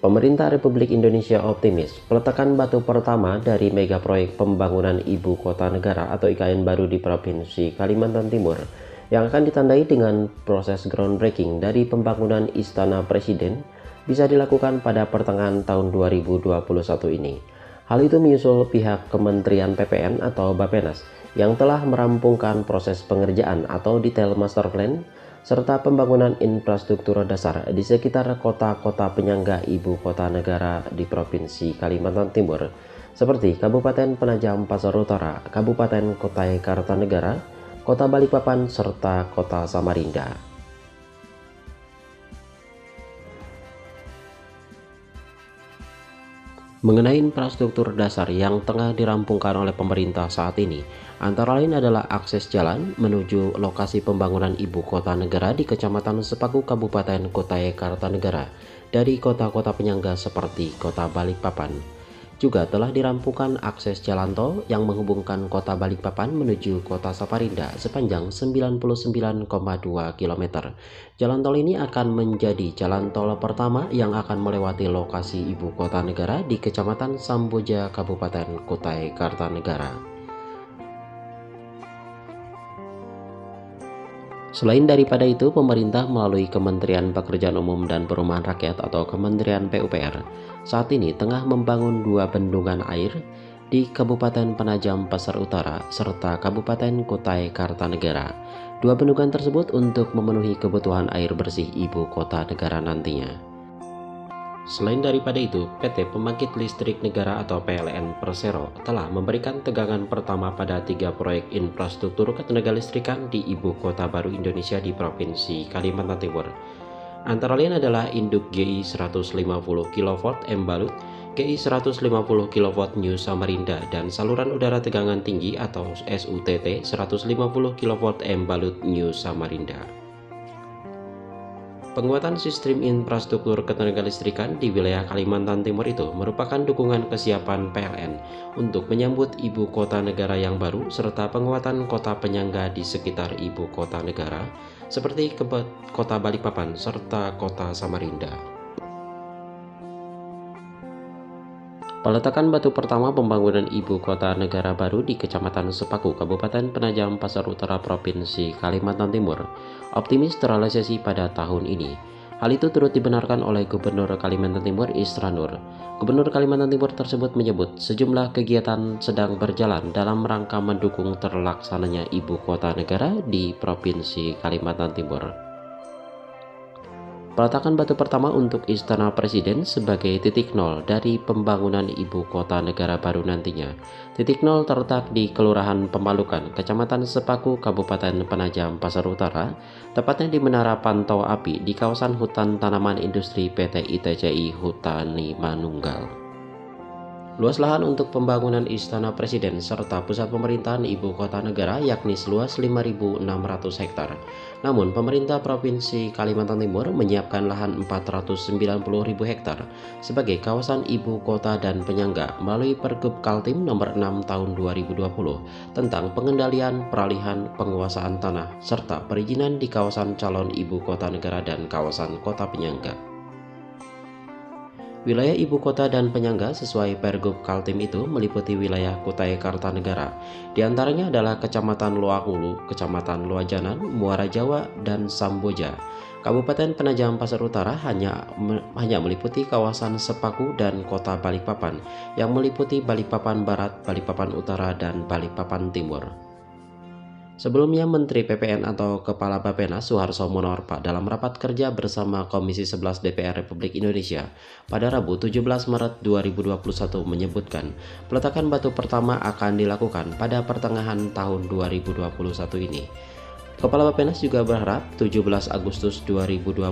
Pemerintah Republik Indonesia optimis peletakan batu pertama dari mega proyek pembangunan Ibu Kota Negara atau IKN baru di Provinsi Kalimantan Timur yang akan ditandai dengan proses groundbreaking dari pembangunan Istana Presiden bisa dilakukan pada pertengahan tahun 2021 ini. Hal itu menyusul pihak Kementerian PPN atau Bappenas yang telah merampungkan proses pengerjaan atau detail master plan serta pembangunan infrastruktur dasar di sekitar kota-kota penyangga Ibu Kota Negara di Provinsi Kalimantan Timur seperti Kabupaten Penajam Pasar Utara, Kabupaten Kutai Kartanegara, Kota Balikpapan, serta Kota Samarinda. Mengenai infrastruktur dasar yang tengah dirampungkan oleh pemerintah saat ini, antara lain adalah akses jalan menuju lokasi pembangunan Ibu Kota Negara di Kecamatan Sepaku, Kabupaten Kutai Kartanegara dari kota-kota penyangga seperti Kota Balikpapan. Juga telah dirampungkan akses jalan tol yang menghubungkan Kota Balikpapan menuju Kota Samarinda sepanjang 99,2 km. Jalan tol ini akan menjadi jalan tol pertama yang akan melewati lokasi Ibu Kota Negara di Kecamatan Samboja, Kabupaten Kutai Kartanegara. Selain daripada itu, pemerintah melalui Kementerian Pekerjaan Umum dan Perumahan Rakyat atau Kementerian PUPR saat ini tengah membangun 2 bendungan air di Kabupaten Penajam Pasar Utara serta Kabupaten Kutai Kartanegara. 2 bendungan tersebut untuk memenuhi kebutuhan air bersih Ibu Kota Negara nantinya. Selain daripada itu, PT Pembangkit Listrik Negara atau PLN Persero telah memberikan tegangan pertama pada 3 proyek infrastruktur ketenagalistrikan di Ibu Kota Baru Indonesia di Provinsi Kalimantan Timur. Antara lain adalah induk GI 150 kV Embalut, GI 150 kV New Samarinda, dan saluran udara tegangan tinggi atau SUTT 150 kV Embalut New Samarinda. Penguatan sistem infrastruktur ketenagalistrikan di wilayah Kalimantan Timur itu merupakan dukungan kesiapan PLN untuk menyambut Ibu Kota Negara yang baru serta penguatan kota penyangga di sekitar Ibu Kota Negara seperti Kota Balikpapan serta Kota Samarinda. Peletakan batu pertama pembangunan Ibu Kota Negara baru di Kecamatan Sepaku, Kabupaten Penajam Pasar Utara, Provinsi Kalimantan Timur, optimis terrealisasi pada tahun ini. Hal itu turut dibenarkan oleh Gubernur Kalimantan Timur Isra Nur. Gubernur Kalimantan Timur tersebut menyebut sejumlah kegiatan sedang berjalan dalam rangka mendukung terlaksananya Ibu Kota Negara di Provinsi Kalimantan Timur. Peletakan batu pertama untuk Istana Presiden sebagai titik nol dari pembangunan Ibu Kota Negara baru nantinya. Titik nol terletak di Kelurahan Pemalukan, Kecamatan Sepaku, Kabupaten Penajam Pasar Utara, tepatnya di Menara Pantau Api di kawasan hutan tanaman industri PT ITCI Hutani Manunggal. Luas lahan untuk pembangunan Istana Presiden serta pusat pemerintahan Ibu Kota Negara yakni seluas 5.600 hektar. Namun, pemerintah Provinsi Kalimantan Timur menyiapkan lahan 490.000 hektar sebagai kawasan Ibu Kota dan penyangga melalui Pergub Kaltim nomor 6 tahun 2020 tentang pengendalian, peralihan, penguasaan tanah serta perizinan di kawasan calon Ibu Kota Negara dan kawasan kota penyangga. Wilayah Ibu Kota dan penyangga sesuai Pergub Kaltim itu meliputi wilayah Kutai Kartanegara. Di antaranya adalah Kecamatan Loak Hulu, Kecamatan Luajanan, Muara Jawa, dan Samboja. Kabupaten Penajam Pasar Utara hanya meliputi kawasan Sepaku dan Kota Balikpapan yang meliputi Balikpapan Barat, Balikpapan Utara, dan Balikpapan Timur. Sebelumnya, Menteri PPN atau Kepala Bappenas Suharso Monoarfa dalam rapat kerja bersama Komisi 11 DPR Republik Indonesia pada Rabu 17 Maret 2021 menyebutkan peletakan batu pertama akan dilakukan pada pertengahan tahun 2021 ini. Kepala Bappenas juga berharap 17 Agustus 2021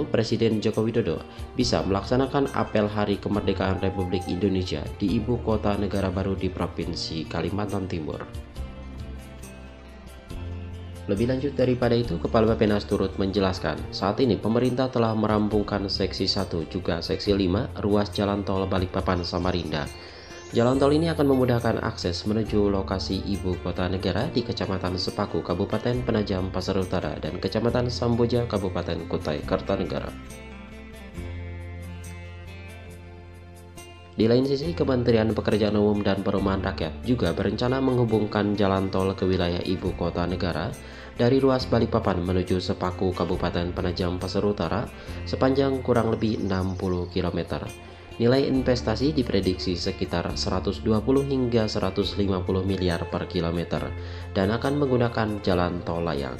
Presiden Joko Widodo bisa melaksanakan apel Hari Kemerdekaan Republik Indonesia di Ibu Kota Negara baru di Provinsi Kalimantan Timur. Lebih lanjut daripada itu, Kepala Bappenas turut menjelaskan, saat ini pemerintah telah merampungkan Seksi 1 juga Seksi 5 ruas jalan tol Balikpapan Samarinda. Jalan tol ini akan memudahkan akses menuju lokasi Ibu Kota Negara di Kecamatan Sepaku, Kabupaten Penajam Pasar Utara, dan Kecamatan Samboja, Kabupaten Kutai Kartanegara. Di lain sisi, Kementerian Pekerjaan Umum dan Perumahan Rakyat juga berencana menghubungkan jalan tol ke wilayah ibu kota negara dari ruas Balikpapan menuju Sepaku Kabupaten Penajam Pasir Utara sepanjang kurang lebih 60 km. Nilai investasi diprediksi sekitar 120 hingga 150 miliar per kilometer dan akan menggunakan jalan tol layang.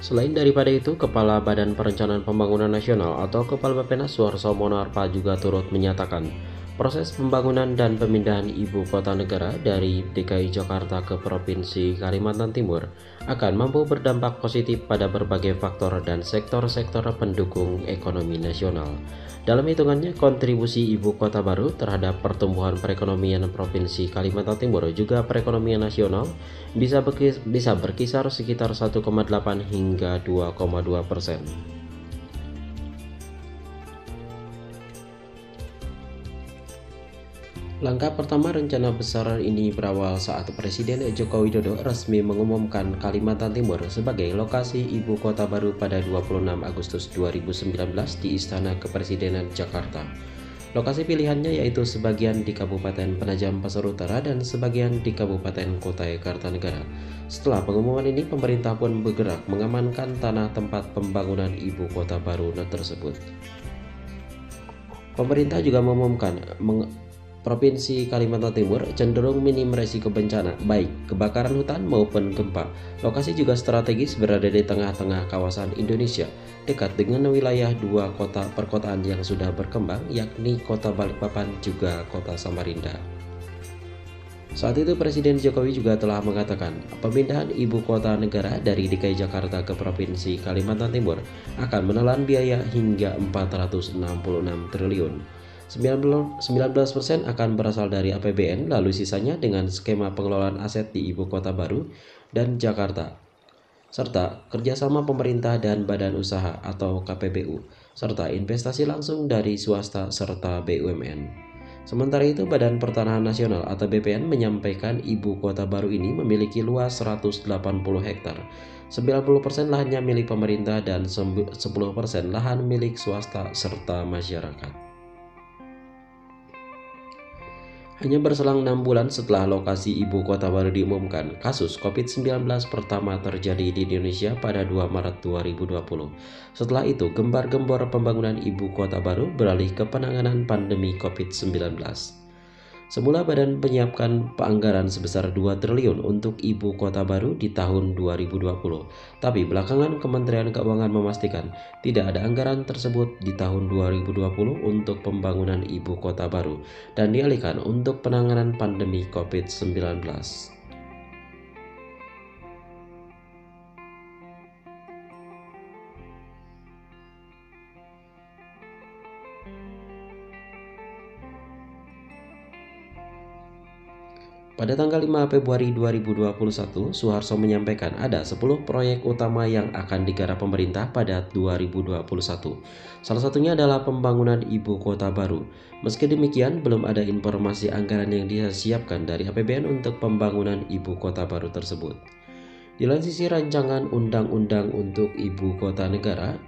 Selain daripada itu, Kepala Badan Perencanaan Pembangunan Nasional atau Kepala Bappenas Suharso Monoarfa juga turut menyatakan proses pembangunan dan pemindahan ibu kota negara dari DKI Jakarta ke Provinsi Kalimantan Timur akan mampu berdampak positif pada berbagai faktor dan sektor-sektor pendukung ekonomi nasional. Dalam hitungannya, kontribusi ibu kota baru terhadap pertumbuhan perekonomian Provinsi Kalimantan Timur juga perekonomian nasional bisa berkisar sekitar 1,8 hingga 2,2%. Langkah pertama rencana besar ini berawal saat Presiden Joko Widodo resmi mengumumkan Kalimantan Timur sebagai lokasi ibu kota baru pada 26 Agustus 2019 di Istana Kepresidenan Jakarta. Lokasi pilihannya yaitu sebagian di Kabupaten Penajam Pasir Utara dan sebagian di Kabupaten Kutai Kartanegara. Setelah pengumuman ini, pemerintah pun bergerak mengamankan tanah tempat pembangunan ibu kota baru tersebut. Pemerintah juga mengumumkan Provinsi Kalimantan Timur cenderung minim risiko bencana, baik kebakaran hutan maupun gempa. Lokasi juga strategis berada di tengah-tengah kawasan Indonesia, dekat dengan wilayah dua kota perkotaan yang sudah berkembang, yakni Kota Balikpapan juga Kota Samarinda. Saat itu Presiden Jokowi juga telah mengatakan pemindahan ibu kota negara dari DKI Jakarta ke Provinsi Kalimantan Timur akan menelan biaya hingga 466 triliun. 19% akan berasal dari APBN, lalu sisanya dengan skema pengelolaan aset di ibu kota baru dan Jakarta, serta kerjasama pemerintah dan badan usaha atau KPBU, serta investasi langsung dari swasta serta BUMN. Sementara itu, Badan Pertanahan Nasional atau BPN menyampaikan ibu kota baru ini memiliki luas 180 hektar. 90% lahannya milik pemerintah dan 10% lahan milik swasta serta masyarakat. Hanya berselang 6 bulan setelah lokasi ibu kota baru diumumkan, kasus COVID-19 pertama terjadi di Indonesia pada 2 Maret 2020. Setelah itu, gembar-gembor pembangunan ibu kota baru beralih ke penanganan pandemi COVID-19. Semula badan menyiapkan anggaran sebesar 2 triliun untuk ibu kota baru di tahun 2020. Tapi belakangan Kementerian Keuangan memastikan tidak ada anggaran tersebut di tahun 2020 untuk pembangunan ibu kota baru dan dialihkan untuk penanganan pandemi COVID-19. Pada tanggal 5 Februari 2021, Suharso menyampaikan ada 10 proyek utama yang akan digarap pemerintah pada 2021. Salah satunya adalah pembangunan ibu kota baru. Meski demikian, belum ada informasi anggaran yang disiapkan dari APBN untuk pembangunan ibu kota baru tersebut. Di lain sisi, rancangan undang-undang untuk ibu kota negara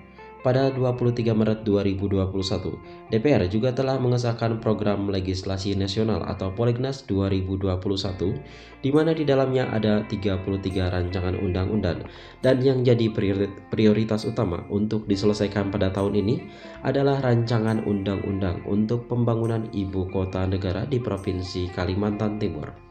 pada 23 Maret 2021, DPR juga telah mengesahkan program legislasi nasional atau Prolegnas 2021, di mana di dalamnya ada 33 rancangan undang-undang, dan yang jadi prioritas utama untuk diselesaikan pada tahun ini adalah rancangan undang-undang untuk pembangunan ibu kota negara di Provinsi Kalimantan Timur.